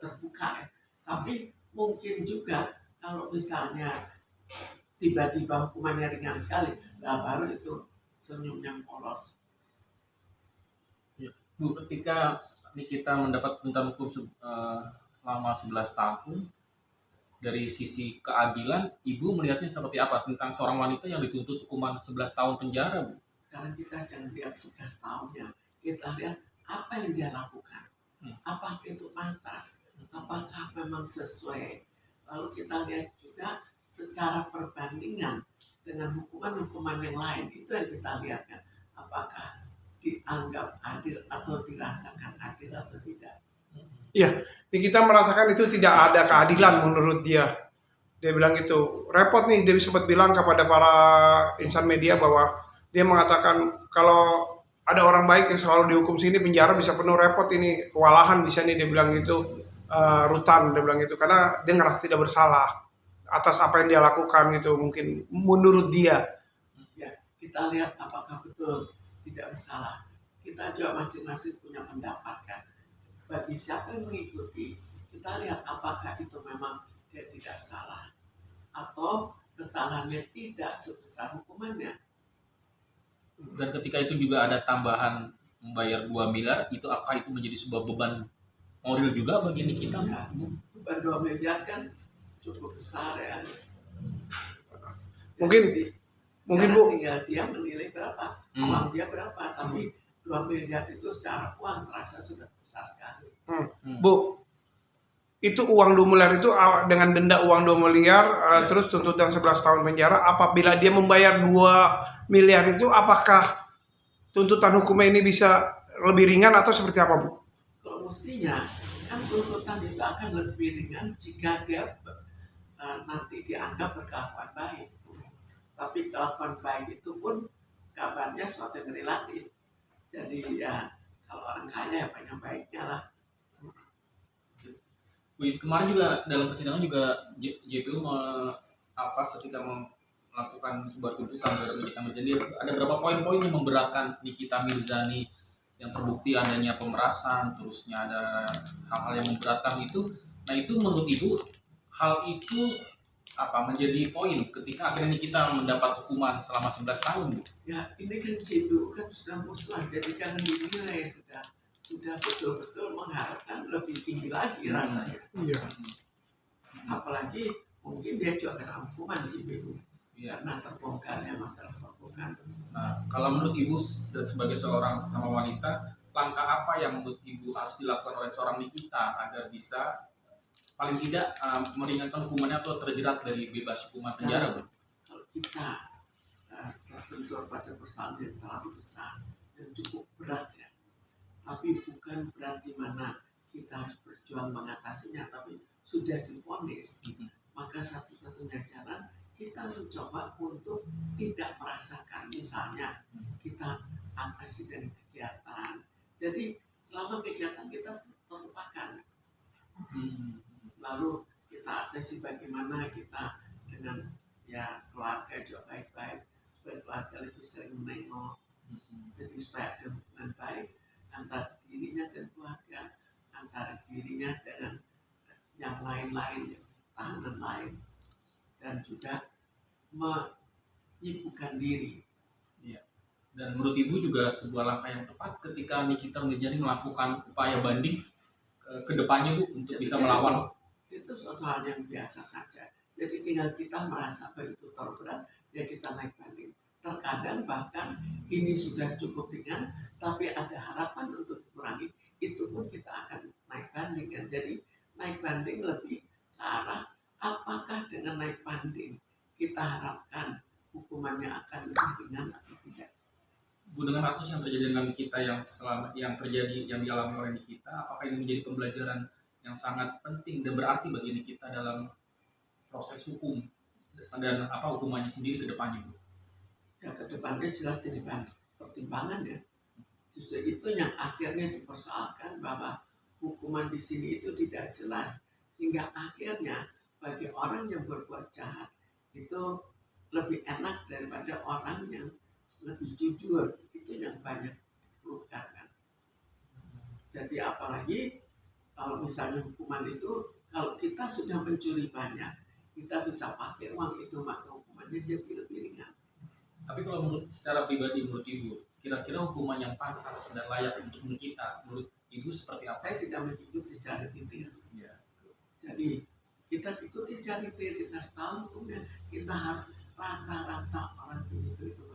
terbuka ya. Tapi mungkin juga kalau misalnya tiba-tiba hukumannya ringan sekali, nah baru itu senyum yang polos. Bu, ketika kita mendapat tuntutan hukum selama 11 tahun, dari sisi keadilan, Ibu melihatnya seperti apa tentang seorang wanita yang dituntut hukuman 11 tahun penjara, Bu? Sekarang kita jangan lihat 11 tahunnya, kita lihat apa yang dia lakukan. Apakah itu pantas? Apakah memang sesuai? Lalu kita lihat juga secara perbandingan dengan hukuman-hukuman yang lain. Itu yang kita lihat kan. Apakah dianggap adil atau dirasakan adil atau tidak. Iya, kita merasakan itu tidak ada keadilan menurut dia. Dia bilang itu repot nih, dia sempat bilang kepada para insan media bahwa dia mengatakan kalau ada orang baik yang selalu dihukum sini penjara bisa penuh, repot ini, kewalahan bisa nih, dia bilang gitu. Rutan, dia bilang itu karena dia ngerasa tidak bersalah atas apa yang dia lakukan gitu, mungkin menurut dia. Ya, kita lihat apakah betul tidak bersalah. Kita juga masing-masing punya pendapat kan. Bagi siapa yang mengikuti, kita lihat apakah itu memang dia tidak salah atau kesalahannya tidak sebesar hukumannya. Dan ketika itu juga ada tambahan membayar 2 miliar, itu apakah itu menjadi sebuah beban moral juga bagi kita? Ya, beban 2 miliar kan cukup besar ya. Mungkin Bu, tinggal dia menilai berapa, uang dia berapa, tapi 2 miliar itu secara uang terasa sudah besar sekali. Bu, itu uang 2 miliar itu dengan denda uang 2 miliar terus tuntutan 11 tahun penjara. Apabila dia membayar 2 miliar itu, apakah tuntutan hukumnya ini bisa lebih ringan atau seperti apa, Bu? Kalau mestinya kan tuntutan itu akan lebih ringan jika dia nanti dianggap berkelakuan baik. Tapi kelakuan baik itu pun kabarnya suatu yang relatif. Jadi ya kalau orang kaya ya banyak baiknya lah. Kemarin juga dalam persidangan juga JPU ketika melakukan sebuah tuntutan terhadap Nikita Mirzani, ada beberapa poin-poin yang memberatkan Nikita Mirzani yang terbukti adanya pemerasan, terusnya ada hal-hal yang memberatkan itu. Nah itu menurut Ibu hal itu menjadi poin ketika akhirnya Nikita mendapat hukuman selama 11 tahun? Ya ini kan JPU kan sudah musuh, jadi jangan dinilai, sudah betul-betul mengharapkan lebih tinggi lagi rasanya. Iya. Apalagi mungkin dia juga kena hukuman di JPU karena terbongkarnya masalah sokongan. Nah, kalau menurut Ibu sebagai seorang sama wanita, langkah apa yang menurut Ibu harus dilakukan oleh seorang Nikita agar bisa paling tidak meringankan hukumannya atau terjerat dari bebas hukuman penjara? Kalau kita terbentur pada persoalan yang terlalu besar dan cukup berat ya, tapi bukan berarti mana kita harus berjuang mengatasinya, tapi sudah divonis, maka satu-satunya jalan kita mencoba untuk tidak merasakan. Misalnya kita atasi dengan kegiatan, jadi selama kegiatan kita terlupakan, lalu kita atasi bagaimana kita dengan keluarga juga baik-baik, supaya keluarga lebih sering menengok, jadi supaya ada hubungan baik antara dirinya dan keluarga, antara dirinya dengan yang lain-lain, tahanan lain, dan juga menyibukkan diri. Iya. Dan menurut Ibu juga sebuah langkah yang tepat ketika Nikita Mirzani melakukan upaya banding ke depannya, Bu, untuk bisa melawan. Itu suatu hal yang biasa saja. Jadi tinggal kita merasa begitu terberat, ya kita naik banding. Terkadang bahkan ini sudah cukup ringan, tapi ada harapan untuk dikurangi, itu pun kita akan naik banding kan. Jadi naik banding lebih ke arah apakah dengan naik banding kita harapkan hukumannya akan lebih ringan atau tidak. Bu, dengan kasus yang terjadi dengan kita yang dialami oleh Nikita, apakah ini menjadi pembelajaran yang sangat penting dan berarti bagi Nikita dalam proses hukum dan hukumannya sendiri ke depannya, Bu? Ya ke depannya jelas jadi pertimbangan ya. Justru itu yang akhirnya dipersoalkan bahwa hukuman di sini itu tidak jelas, sehingga akhirnya bagi orang yang berbuat jahat itu lebih enak daripada orang yang lebih jujur. Itu yang banyak dikeluhkan kan. Jadi apalagi kalau misalnya hukuman itu, kalau kita sudah mencuri banyak, kita bisa pakai uang itu, maka hukumannya jadi lebih ringan. Tapi kalau menurut secara pribadi menurut Ibu, kira-kira hukuman yang pantas dan layak untuk kita, menurut Ibu seperti apa? Saya tidak mengikuti secara detail. Ya. Jadi kita ikuti secara detail, kita harus tahu hukumnya. Kita harus rata-rata orang itu